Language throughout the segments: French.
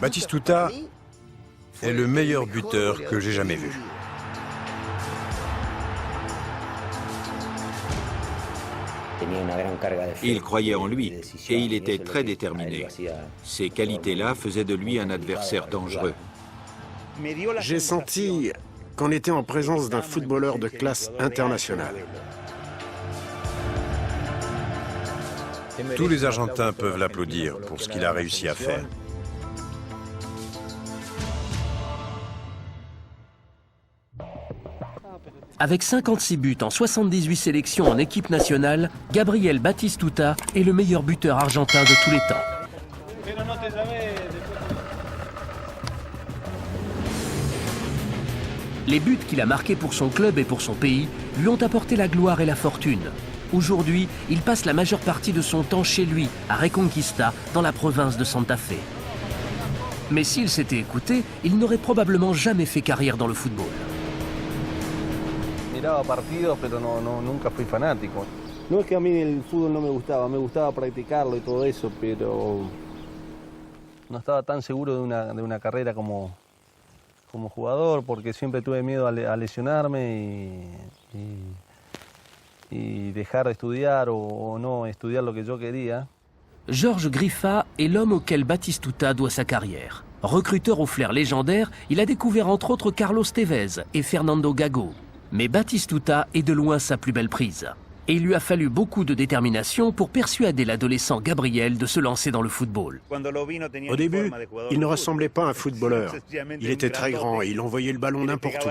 Batistuta est le meilleur buteur que j'ai jamais vu. Il croyait en lui et il était très déterminé. Ces qualités-là faisaient de lui un adversaire dangereux. J'ai senti qu'on était en présence d'un footballeur de classe internationale. Tous les Argentins peuvent l'applaudir pour ce qu'il a réussi à faire. Avec 56 buts en 78 sélections en équipe nationale, Gabriel Batistuta est le meilleur buteur argentin de tous les temps. Les buts qu'il a marqués pour son club et pour son pays lui ont apporté la gloire et la fortune. Aujourd'hui, il passe la majeure partie de son temps chez lui, à Reconquista, dans la province de Santa Fe. Mais s'il s'était écouté, il n'aurait probablement jamais fait carrière dans le football. Miraba partidos, pero nunca fui fanático. No es que a mí el fútbol no me gustaba practicarlo y todo eso, pero no estaba tan seguro de una carrera como jugador, porque siempre tuve miedo a lesionarme y dejar de estudiar o no estudiar lo que yo quería. Georges Griffa est l'homme auquel Batistuta doit sa carrière. Recruteur au flair légendaire, il a découvert entre autres Carlos Tevez et Fernando Gago. Mais Batistuta est de loin sa plus belle prise. Et il lui a fallu beaucoup de détermination pour persuader l'adolescent Gabriel de se lancer dans le football. Au début, il ne ressemblait pas à un footballeur. Il était très grand et il envoyait le ballon n'importe où.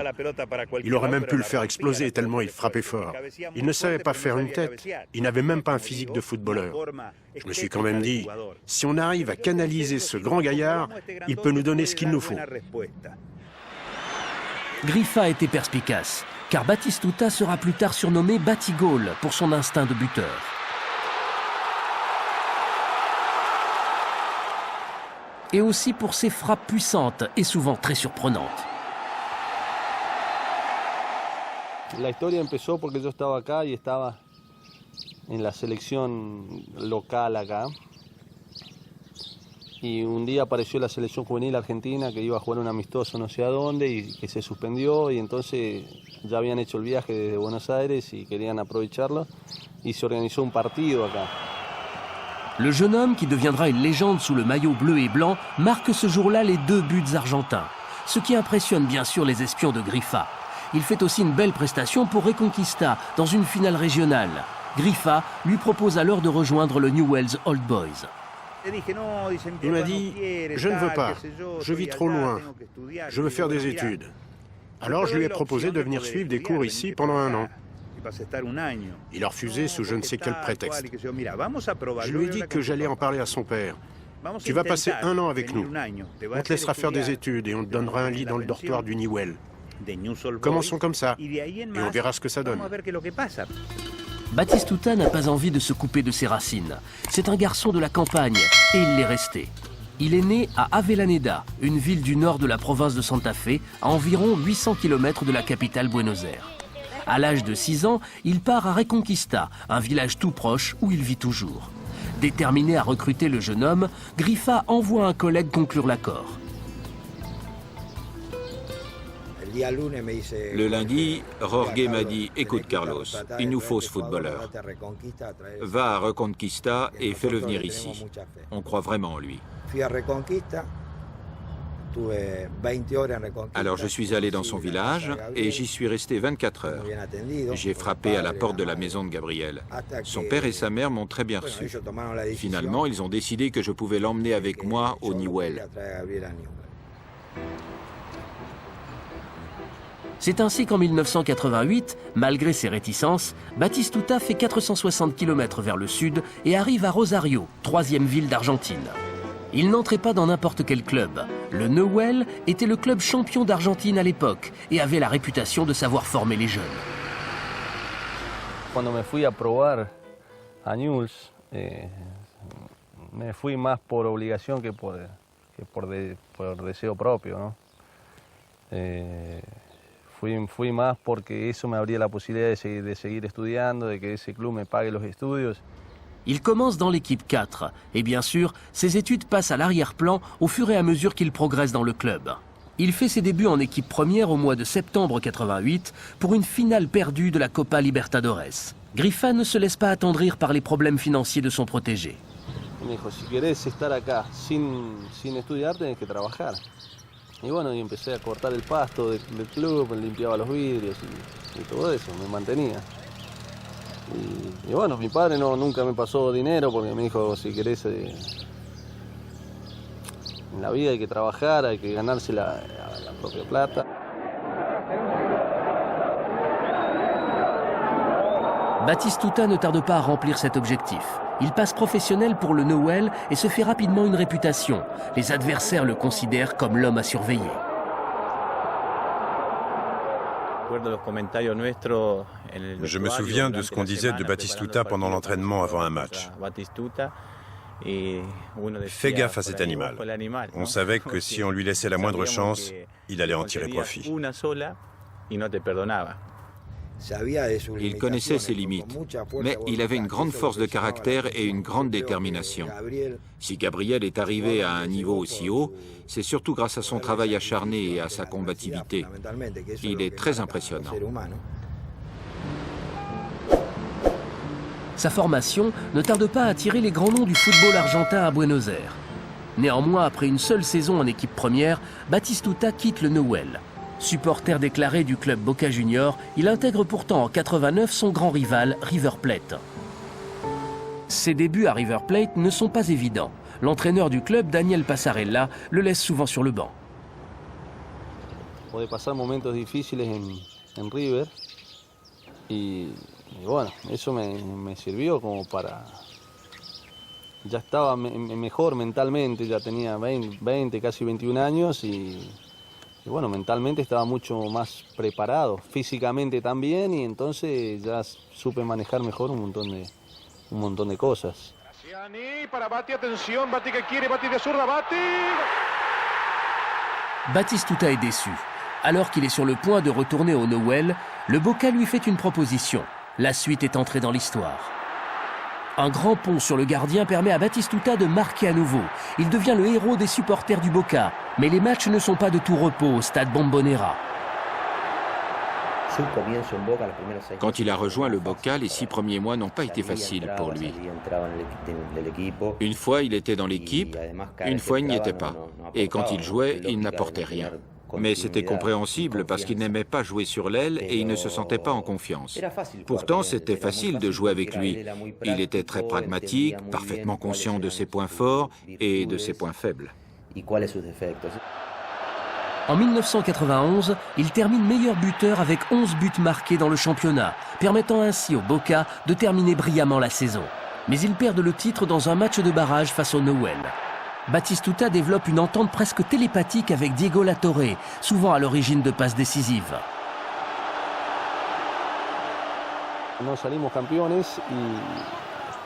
Il aurait même pu le faire exploser tellement il frappait fort. Il ne savait pas faire une tête. Il n'avait même pas un physique de footballeur. Je me suis quand même dit, si on arrive à canaliser ce grand gaillard, il peut nous donner ce qu'il nous faut. Griffa était perspicace, car Batistuta sera plus tard surnommé Batigol pour son instinct de buteur. Et aussi pour ses frappes puissantes et souvent très surprenantes. La historia empezó porque yo estaba acá y estaba en la selección local acá. Y un día apareció la selección juvenil argentina que iba a jugar un amistoso no sé a dónde y que se suspendió, y entonces ya habían hecho el viaje desde Buenos Aires y querían aprovecharlo y se organizó un partido acá. Le jeune homme qui deviendra une légende sous le maillot bleu et blanc marque ce jour-là les 2 buts argentins, ce qui impressionne bien sûr les espions de Griffa. Il fait aussi une belle prestation pour Reconquista dans une finale régionale. Griffa lui propose alors de rejoindre le Newell's Old Boys. Il m'a dit, je ne veux pas, je vis trop loin, je veux faire des études. Alors je lui ai proposé de venir suivre des cours ici pendant 1 an. Il a refusé sous je ne sais quel prétexte. Je lui ai dit que j'allais en parler à son père. Tu vas passer 1 an avec nous. On te laissera faire des études et on te donnera un lit dans le dortoir du Newell. Commençons comme ça et on verra ce que ça donne. Batistuta n'a pas envie de se couper de ses racines. C'est un garçon de la campagne et il l'est resté. Il est né à Avellaneda, une ville du nord de la province de Santa Fe, à environ 800 km de la capitale Buenos Aires. À l'âge de 6 ans, il part à Reconquista, un village tout proche où il vit toujours. Déterminé à recruter le jeune homme, Griffa envoie un collègue conclure l'accord. Le lundi, Jorge m'a dit « Écoute Carlos, il nous faut ce footballeur. Va à Reconquista et fais-le venir ici. On croit vraiment en lui. » Alors je suis allé dans son village et j'y suis resté 24 heures. J'ai frappé à la porte de la maison de Gabriel. Son père et sa mère m'ont très bien reçu. Finalement, ils ont décidé que je pouvais l'emmener avec moi au Newell. C'est ainsi qu'en 1988, malgré ses réticences, Batistuta fait 460 km vers le sud et arrive à Rosario, 3e ville d'Argentine. Il n'entrait pas dans n'importe quel club. Le Newell était le club champion d'Argentine à l'époque et avait la réputation de savoir former les jeunes. Cuando me fui a probar a Newell's, me fui más por obligación que por deseo propio, ¿no? Fui más porque eso me abría la posibilidad de seguir estudiando, de que ese club me pague los estudios. Il commence dans l'équipe 4 et bien sûr, ses études passent à l'arrière-plan au fur et à mesure qu'il progresse dans le club. Il fait ses débuts en équipe première au mois de septembre 88 pour une finale perdue de la Copa Libertadores. Grifa ne se laisse pas attendrir par les problèmes financiers de son protégé. Me dijo, si querés estar acá sin estudiar, tenés que trabajar. Y bueno, y empecé a cortar el pasto del club, limpiaba los vidrios y todo eso, me mantenía. Y bueno, mi padre nunca me pasó dinero porque me dijo, si querés, en la vida hay que trabajar, hay que ganarse la propia plata. Batistuta ne tarde pas à remplir cet objectif. Il passe professionnel pour le Newell et se fait rapidement une réputation. Les adversaires le considèrent comme l'homme à surveiller. Je me souviens de ce qu'on disait de Batistuta pendant l'entraînement avant un match. Fais gaffe à cet animal. On savait que si on lui laissait la moindre chance, il allait en tirer profit. Il connaissait ses limites, mais il avait une grande force de caractère et une grande détermination. Si Gabriel est arrivé à un niveau aussi haut, c'est surtout grâce à son travail acharné et à sa combativité. Il est très impressionnant. Sa formation ne tarde pas à attirer les grands noms du football argentin à Buenos Aires. Néanmoins, après une seule saison en équipe première, Batistuta quitte le Newell. Supporter déclaré du club Boca Juniors, il intègre pourtant en 89 son grand rival River Plate. Ses débuts à River Plate ne sont pas évidents. L'entraîneur du club, Daniel Passarella, le laisse souvent sur le banc. Puede pasar momentos difíciles en River y bueno, eso me sirvió como para... Ya estaba mejor mentalmente, ya tenía 20, casi 21 años y bueno, mentalmente estaba mucho más preparado, físicamente también, y entonces ya supe manejar mejor un montón de cosas. Para Bati, atención, Bati que quiere, Bati de zurda, Bati. Batistuta est déçu. Alors qu'il est sur le point de retourner au Newell, le Boca lui fait une proposition. La suite est entrée dans l'histoire. Un grand pont sur le gardien permet à Batistuta de marquer à nouveau. Il devient le héros des supporters du Boca. Mais les matchs ne sont pas de tout repos au stade Bombonera. Quand il a rejoint le Boca, les 6 premiers mois n'ont pas été faciles pour lui. Une fois, il était dans l'équipe, une fois, il n'y était pas. Et quand il jouait, il n'apportait rien. Mais c'était compréhensible parce qu'il n'aimait pas jouer sur l'aile et il ne se sentait pas en confiance. Pourtant, c'était facile de jouer avec lui. Il était très pragmatique, parfaitement conscient de ses points forts et de ses points faibles. En 1991, il termine meilleur buteur avec 11 buts marqués dans le championnat, permettant ainsi au Boca de terminer brillamment la saison. Mais ils perdent le titre dans un match de barrage face au Newell. Batistuta développe une entente presque télépathique avec Diego Latorre, souvent à l'origine de passes décisives. No salimos campeones,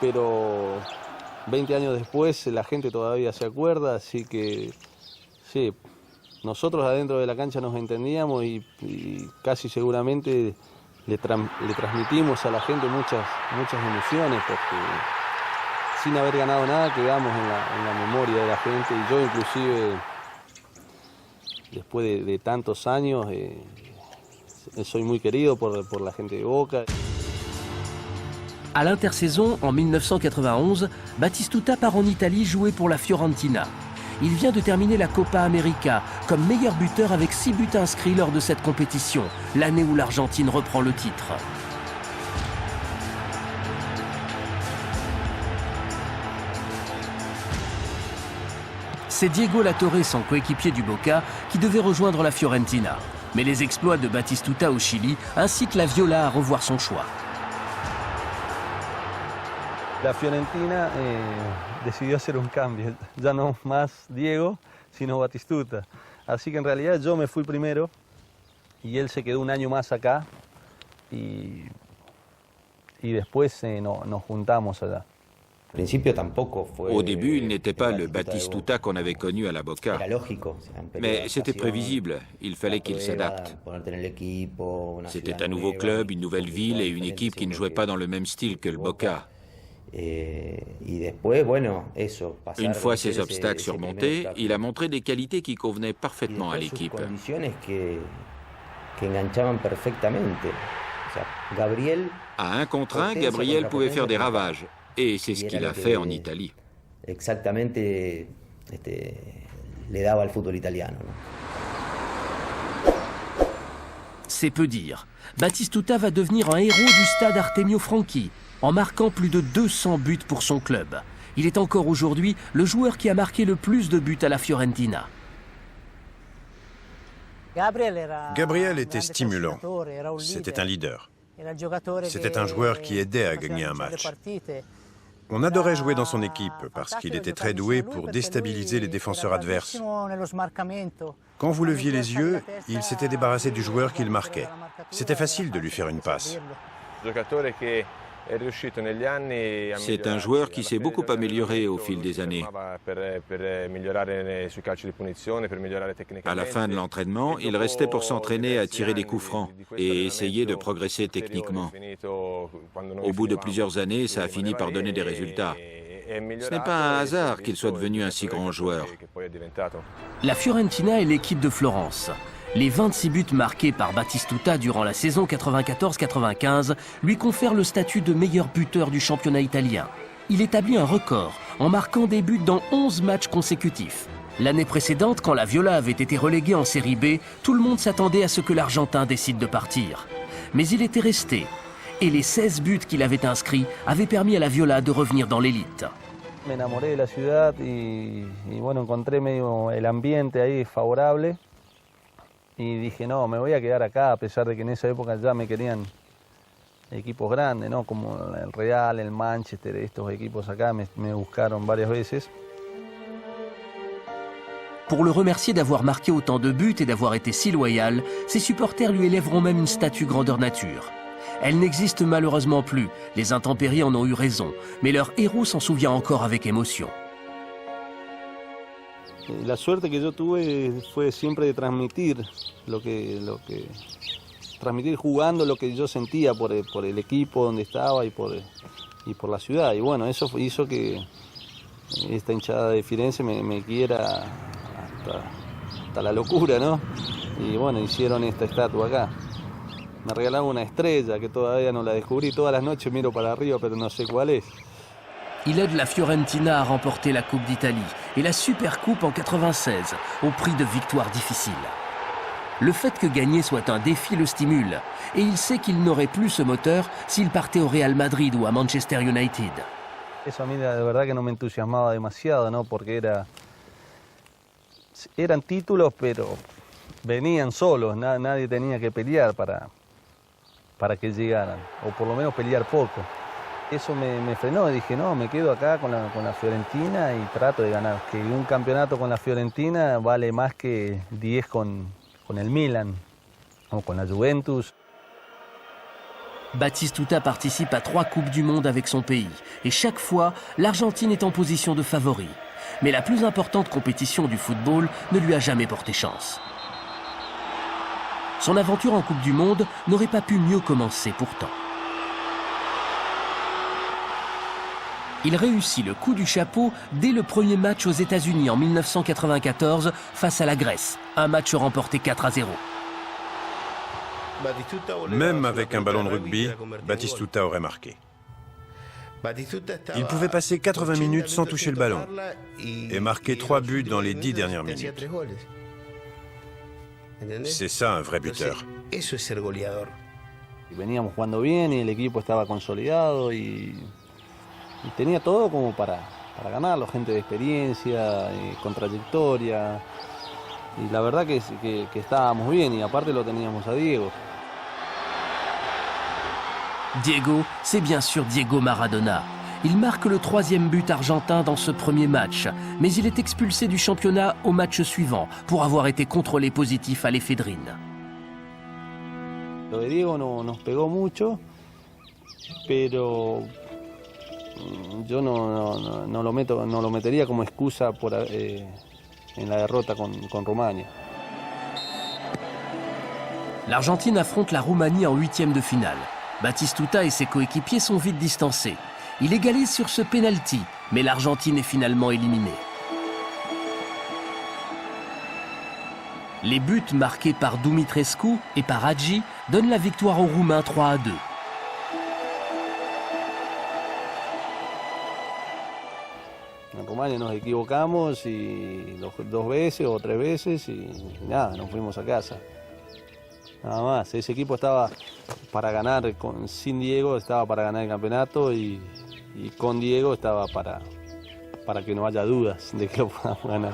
pero 20 años después la gente todavía se acuerda, así que sí, nosotros adentro de la cancha nos entendíamos y casi seguramente le transmitimos a la gente muchas emociones porque sin haber ganado nada quedamos en la memoria de la gente y yo inclusive después de tantos años soy muy querido por la gente de Boca. À l'intersaison, en 1991, Batistuta part en Italie jouer pour la Fiorentina. Il vient de terminer la Copa América comme meilleur buteur avec 6 buts inscrits lors de cette compétition, l'année où l'Argentine reprend le titre. C'est Diego Latorre, son coéquipier du Boca, qui devait rejoindre la Fiorentina. Mais les exploits de Batistuta au Chili incitent la Viola à revoir son choix. La Fiorentina decidió hacer un cambio, ya no más Diego, sino Batistuta. Así que en realidad yo me fui primero y él se quedó un año más acá y después nos juntamos allá. Au début, il n'était pas le Batistuta qu'on avait connu à la Boca. Mais c'était prévisible, il fallait qu'il s'adapte. C'était un nouveau club, une nouvelle ville et une équipe qui ne jouait pas dans le même style que le Boca. Une fois ces obstacles surmontés, il a montré des qualités qui convenaient parfaitement à l'équipe. À 1 contre 1, Gabriel pouvait faire des ravages. Et c'est ce qu'il a fait en Italie. C'est peu dire. Batistuta va devenir un héros du stade Artemio Franchi, en marquant plus de 200 buts pour son club. Il est encore aujourd'hui le joueur qui a marqué le plus de buts à la Fiorentina. Gabriel était stimulant. C'était un leader. C'était un joueur qui aidait à gagner un match. On adorait jouer dans son équipe parce qu'il était très doué pour déstabiliser les défenseurs adverses. Quand vous leviez les yeux, il s'était débarrassé du joueur qu'il marquait. C'était facile de lui faire une passe. C'est un joueur qui s'est beaucoup amélioré au fil des années. À la fin de l'entraînement, il restait pour s'entraîner à tirer des coups francs et essayer de progresser techniquement. Au bout de plusieurs années, ça a fini par donner des résultats. Ce n'est pas un hasard qu'il soit devenu un si grand joueur. La Fiorentina est l'équipe de Florence. Les 26 buts marqués par Batistuta durant la saison 94-95 lui confèrent le statut de meilleur buteur du championnat italien. Il établit un record en marquant des buts dans 11 matchs consécutifs. L'année précédente, quand la Viola avait été reléguée en série B, tout le monde s'attendait à ce que l'Argentin décide de partir. Mais il était resté. Et les 16 buts qu'il avait inscrits avaient permis à la Viola de revenir dans l'élite. Me enamoré de la ciudad y bueno, encontré medio el ambiente ahí favorable. Y dije, no, me voy a quedar acá, a pesar de que en esa época ya me querían equipos grandes, ¿no? Como el Real, el Manchester, estos equipos acá me buscaron varias veces. Pour le remercier d'avoir marqué autant de buts et d'avoir été si loyal, ses supporters lui élèveront même une statue grandeur nature. Elle n'existe malheureusement plus, les intempéries en ont eu raison, mais leur héros s'en souvient encore avec émotion. La suerte que yo tuve fue siempre de transmitir transmitir jugando lo que yo sentía por el equipo donde estaba y por la ciudad. Y bueno, eso hizo que esta hinchada de Firenze me quiera hasta la locura, ¿no? Y bueno, hicieron esta estatua acá. Me regalaron una estrella que todavía no la descubrí. Todas las noches miro para arriba, pero no sé cuál es. Il aide la Fiorentina à remporter la Coupe d'Italie et la Supercoupe en 96, au prix de victoires difficiles. Le fait que gagner soit un défi le stimule, et il sait qu'il n'aurait plus ce moteur s'il partait au Real Madrid ou à Manchester United. Eso a mí de verdad que no me entusiasmaba demasiado, ¿no? Porque eran títulos, pero venían solos, nadie tenía que pelear para que llegaran, o por lo menos pelear poco. Eso me frenó y dije, no, me quedo acá con la Fiorentina y trato de ganar. Que un campeonato con la Fiorentina vale más que 10 con el Milan o con la Juventus. Batistuta participe à 3 Coupes du Monde avec son pays. Et chaque fois, l'Argentine est en position de favori. Mais la plus importante compétition du football ne lui a jamais porté chance. Son aventure en Coupe du Monde n'aurait pas pu mieux commencer pourtant. Il réussit le coup du chapeau dès le premier match aux États-Unis en 1994 face à la Grèce. Un match remporté 4-0. Même avec un ballon de rugby, Batistuta aurait marqué. Il pouvait passer 80 minutes sans toucher le ballon et marquer 3 buts dans les 10 dernières minutes. C'est ça un vrai buteur. Veníamos jugando bien y el equipo estaba consolidado y tenía todo como para ganarlo, gente de experiencia, con trayectoria. Y la verdad que estábamos bien y aparte lo teníamos a Diego. Diego, c'est bien sûr Diego Maradona. Il marque le 3e but argentin dans ce premier match, mais il est expulsé du championnat au match suivant pour avoir été contrôlé positif à l'éphédrine. Lo de Diego nos pegó mucho, pero yo no lo metería como excusa en la derrota con Roumanie. L'Argentine affronte la Roumanie en huitième de finale. Batistuta et ses coéquipiers sont vite distancés. Il égalise sur ce penalty, mais l'Argentine est finalement éliminée. Les buts marqués par Dumitrescu et par Hagi donnent la victoire aux Roumains 3-2. En Rumania nos equivocamos y 2 veces o 3 veces y nada, nos fuimos a casa. Nada más, ese equipo estaba para ganar, sin Diego estaba para ganar el campeonato y con Diego estaba para que no haya dudas de que lo podamos ganar.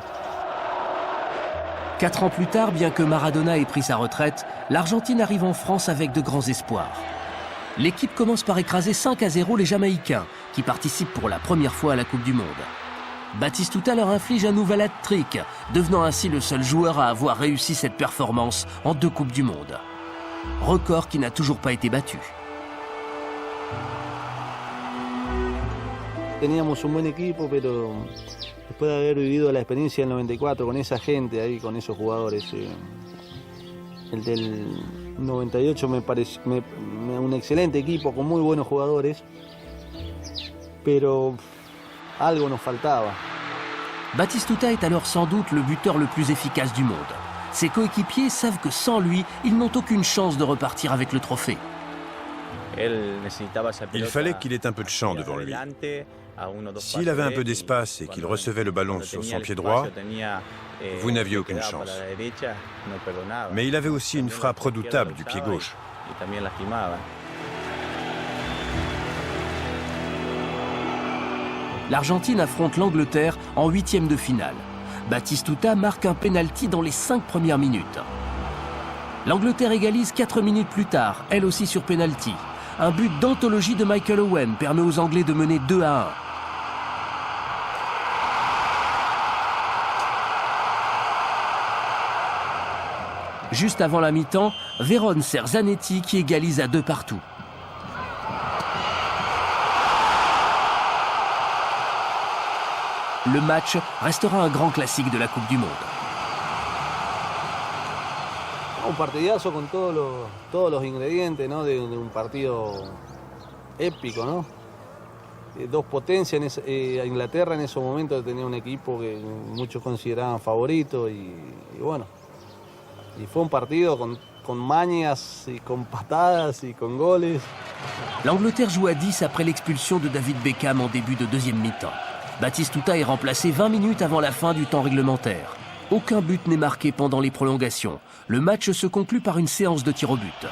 4 ans plus tard, bien que Maradona ait pris sa retraite, l'Argentine arrive en France avec de grands espoirs. L'équipe commence par écraser 5-0 les Jamaïcains, qui participent pour la première fois à la Coupe du Monde. Batistuta leur inflige un nouvel hat-trick, devenant ainsi le seul joueur à avoir réussi cette performance en 2 Coupes du Monde. Record qui n'a toujours pas été battu. Teníamos un buen equipo, pero después de haber vivido la experiencia del 94 con esa gente ahí, con esos jugadores, el del 98 me pareció un excelente equipo con muy buenos jugadores, pero algo nos faltaba. Batistuta est alors sans doute le buteur le plus efficace du monde. Ses coéquipiers savent que sans lui, ils n'ont aucune chance de repartir avec le trophée. Il fallait qu'il ait un peu de champ devant lui. S'il avait un peu d'espace et qu'il recevait le ballon sur son pied droit, vous n'aviez aucune chance. Mais il avait aussi une frappe redoutable du pied gauche. L'Argentine affronte l'Angleterre en huitième de finale. Batistuta marque un penalty dans les 5 premières minutes. L'Angleterre égalise 4 minutes plus tard, elle aussi sur penalty. Un but d'anthologie de Michael Owen permet aux Anglais de mener 2-1. Juste avant la mi-temps, Vérone sert Zanetti qui égalise à 2 partout. Le match restera un grand classique de la Coupe du Monde. Un partidazo con todos los ingredientes, ¿no? de un partido épico, ¿no? 2 potencias. Inglaterra en esos momentos tenía un equipo que muchos consideraban favorito y bueno. Y fue un partido con mañas y con patadas y con goles. L'Angleterre joue à 10 après l'expulsion de David Beckham en début de deuxième mi-temps. Batistuta est remplacé 20 minutes avant la fin du temps réglementaire. Aucun but n'est marqué pendant les prolongations. Le match se conclut par une séance de tir au but.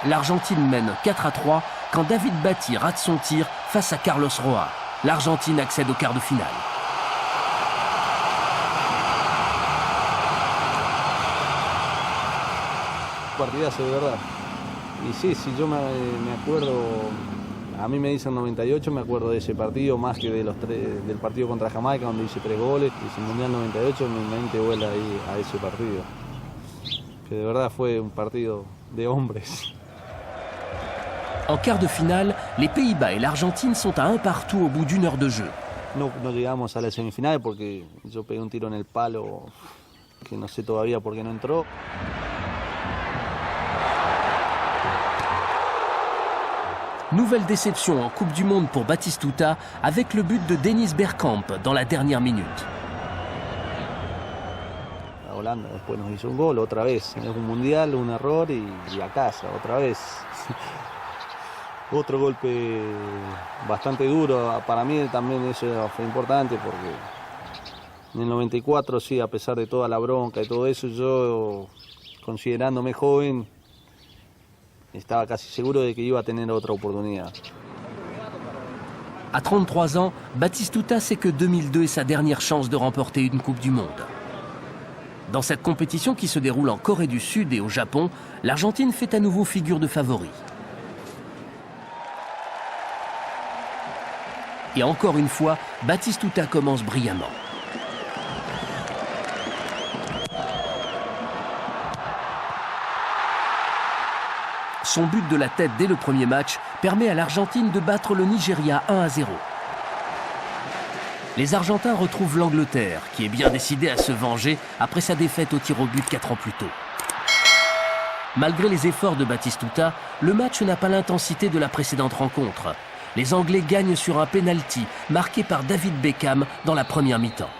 L'Argentine mène 4-3 quand David Batty rate son tir face à Carlos Roa. L'Argentine accède au quart de finale. Partidazo de verdad. Y sí, si yo me acuerdo, a mí me dicen 98, me acuerdo de ese partido más que de del partido contra Jamaica donde hice 3 goles. Y el Mundial 98 mi mente vuela ahí a ese partido. Que de verdad fue un partido de hombres. En quart de finale, les Pays-Bas et l'Argentine sont à 1 partout au bout d'1 heure de jeu. No llegamos a la semifinal porque yo pegué un tiro en el palo que no sé todavía por qué no entró. Nouvelle déception en Coupe du Monde pour Batistuta avec le but de Dennis Bergkamp dans la dernière minute. La Holanda después nos hizo un gol otra vez. Es un mundial, un error y a casa otra vez. Otro golpe bastante duro. Para mí también eso fue importante porque en el 94 sí, a pesar de toda la bronca y todo eso, yo considerándome joven, estaba casi seguro de que iba a tener otra oportunidad. À 33 ans, Batistuta sait que 2002 est sa dernière chance de remporter une Coupe du Monde. Dans cette compétition qui se déroule en Corée du Sud et au Japon, l'Argentine fait à nouveau figure de favori. Et encore une fois, Batistuta commence brillamment. Son but de la tête dès le premier match permet à l'Argentine de battre le Nigeria 1-0. Les Argentins retrouvent l'Angleterre, qui est bien décidée à se venger après sa défaite au tir au but 4 ans plus tôt. Malgré les efforts de Batistuta, le match n'a pas l'intensité de la précédente rencontre. Les Anglais gagnent sur un penalty marqué par David Beckham dans la première mi-temps.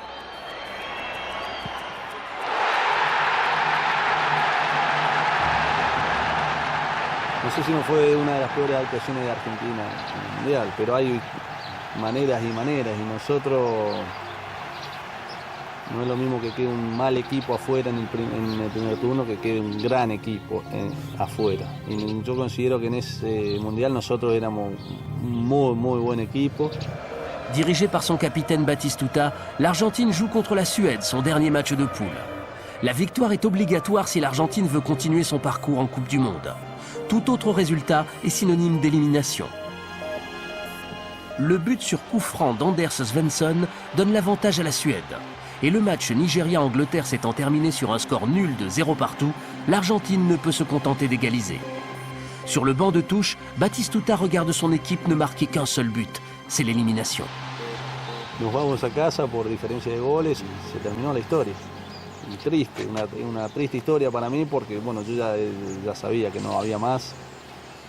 No sé si no fue una de las peores actuaciones de Argentina en el Mundial, pero hay maneras y maneras, y nosotros no es lo mismo que quede un mal equipo afuera en el primer turno que quede un gran equipo afuera. Y yo considero que en ese Mundial nosotros éramos un muy buen equipo. Dirigé par son capitaine Batistuta, l'Argentine joue contre la Suède, son dernier match de poule. La victoire est obligatoire si l'Argentine veut continuer son parcours en Coupe du Monde. Tout autre résultat est synonyme d'élimination. Le but sur coup franc d'Anders Svensson donne l'avantage à la Suède. Et le match Nigeria-Angleterre s'étant terminé sur un score nul de 0 partout, l'Argentine ne peut se contenter d'égaliser. Sur le banc de touche, Batistuta regarde son équipe ne marquer qu'un seul but, c'est l'élimination. Nos vamos a casa por diferencia de goles, se terminó la historia. Y triste, una triste historia para mí porque bueno, yo ya sabía que no había más.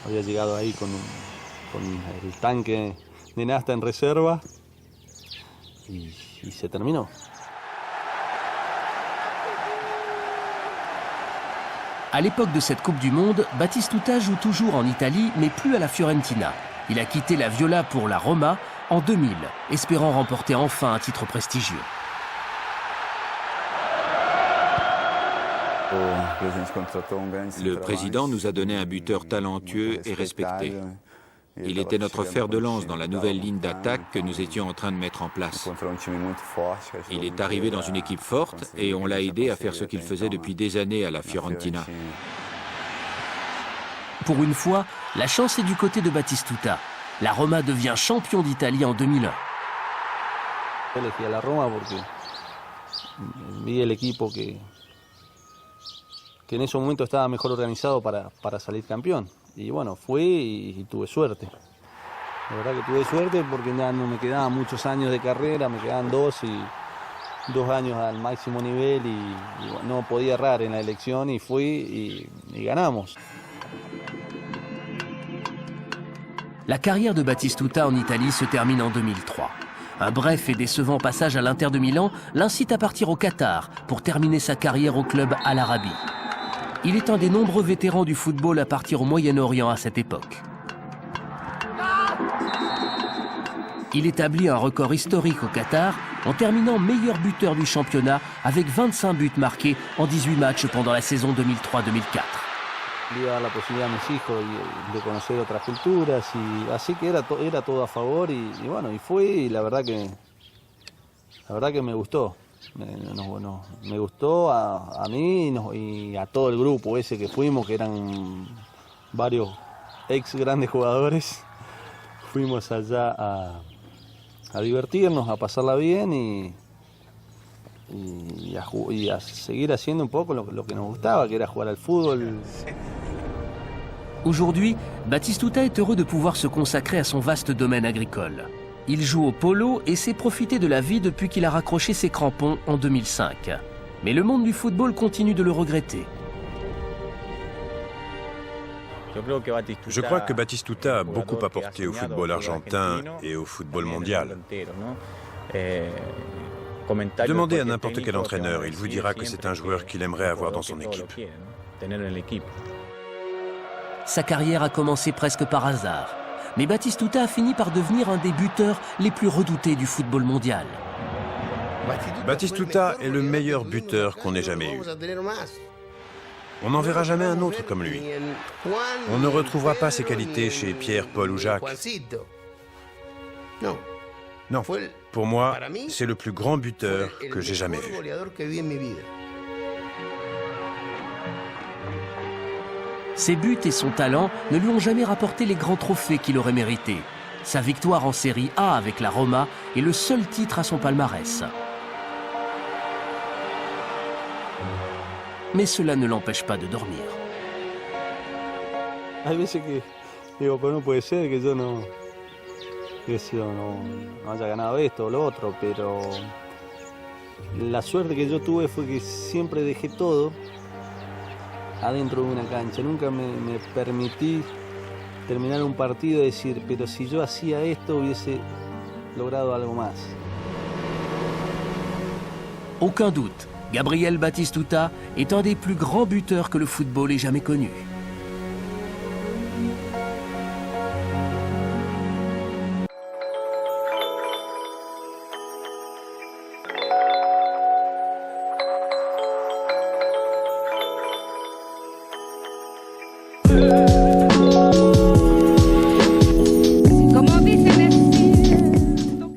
Había llegado ahí con el tanque de nafta en reserva y se terminó. À l'époque de cette Coupe du Monde, Batistuta joue toujours en Italie, mais plus à la Fiorentina. Il a quitté la Viola pour la Roma en 2000, espérant remporter enfin un titre prestigieux. Le président nous a donné un buteur talentueux et respecté. Il était notre fer de lance dans la nouvelle ligne d'attaque que nous étions en train de mettre en place. Il est arrivé dans une équipe forte et on l'a aidé à faire ce qu'il faisait depuis des années à la Fiorentina. Pour une fois, la chance est du côté de Batistuta. La Roma devient champion d'Italie en 2001. Elegí a la Roma porque vi el equipo que en ese momento estaba mejor organizado para salir campeón. Y bueno, fui y tuve suerte. La verdad que tuve suerte porque ya no me quedaban muchos años de carrera, me quedaban 2 años al máximo nivel y bueno, no podía errar en la elección y fui y ganamos. La carrière de Batistuta en Italie se termine en 2003. Un bref et décevant passage à l'Inter de Milan l'incite à partir au Qatar pour terminer sa carrière au club Al Arabi. Il est un des nombreux vétérans du football à partir au Moyen-Orient à cette époque. Il établit un record historique au Qatar en terminant meilleur buteur du championnat avec 25 buts marqués en 18 matchs pendant la saison 2003-2004. Le dar la posibilidad a mis hijos de conocer otras culturas y así que era todo a favor y bueno, y fui y la verdad que me gustó. Me gustó a mí y a todo el grupo ese que fuimos, que eran varios ex grandes jugadores. Fuimos allá a divertirnos, a pasarla bien y a seguir haciendo un poco lo que nos gustaba, que era jugar al fútbol. Aujourd'hui, Batistuta est heureux de pouvoir se consacrer à son vaste domaine agricole. Il joue au polo et sait profiter de la vie depuis qu'il a raccroché ses crampons en 2005. Mais le monde du football continue de le regretter. Je crois que Batistuta a beaucoup apporté au football argentin et au football mondial. Demandez à n'importe quel entraîneur, il vous dira que c'est un joueur qu'il aimerait avoir dans son équipe. Sa carrière a commencé presque par hasard. Mais Batistuta a fini par devenir un des buteurs les plus redoutés du football mondial. Batistuta est le meilleur buteur qu'on ait jamais eu. On n'en verra jamais un autre comme lui. On ne retrouvera pas ses qualités chez Pierre, Paul ou Jacques. Non, pour moi, c'est le plus grand buteur que j'ai jamais vu. Ses buts et son talent ne lui ont jamais rapporté les grands trophées qu'il aurait mérités. Sa victoire en Série A avec la Roma est le seul titre à son palmarès. Mais cela ne l'empêche pas de dormir. Hay veces que digo, pero no puede ser que yo no haya ganado esto o lo otro, pero la suerte que yo tuve fue que siempre dejé todo adentro de una cancha. Nunca me permití terminar un partido y decir, pero si yo hacía esto hubiese logrado algo más. Aucun doute, Gabriel Batistuta est un des plus grands buteurs que le football ait jamais connu. Yeah.